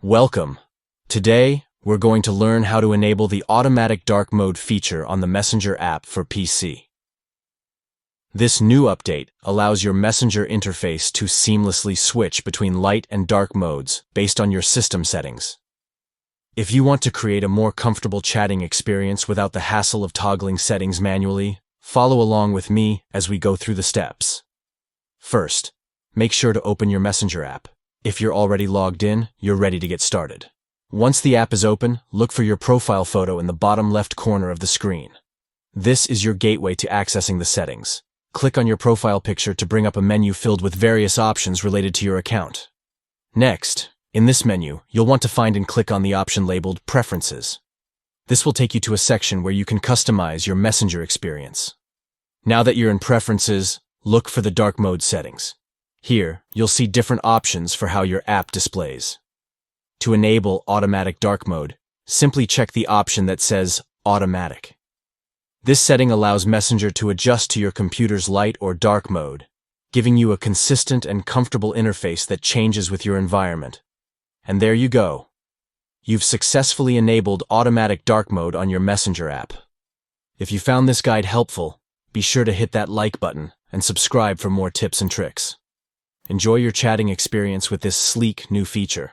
Welcome. Today, we're going to learn how to enable the automatic dark mode feature on the Messenger app for PC. This new update allows your Messenger interface to seamlessly switch between light and dark modes based on your system settings. If you want to create a more comfortable chatting experience without the hassle of toggling settings manually, follow along with me as we go through the steps. First, make sure to open your Messenger app. If you're already logged in, you're ready to get started. Once the app is open, look for your profile photo in the bottom left corner of the screen. This is your gateway to accessing the settings. Click on your profile picture to bring up a menu filled with various options related to your account. Next, in this menu, you'll want to find and click on the option labeled Preferences. This will take you to a section where you can customize your Messenger experience. Now that you're in Preferences, look for the dark mode settings. Here, you'll see different options for how your app displays. To enable automatic dark mode, simply check the option that says Automatic. This setting allows Messenger to adjust to your computer's light or dark mode, giving you a consistent and comfortable interface that changes with your environment. And there you go. You've successfully enabled automatic dark mode on your Messenger app. If you found this guide helpful, be sure to hit that like button and subscribe for more tips and tricks. Enjoy your chatting experience with this sleek new feature.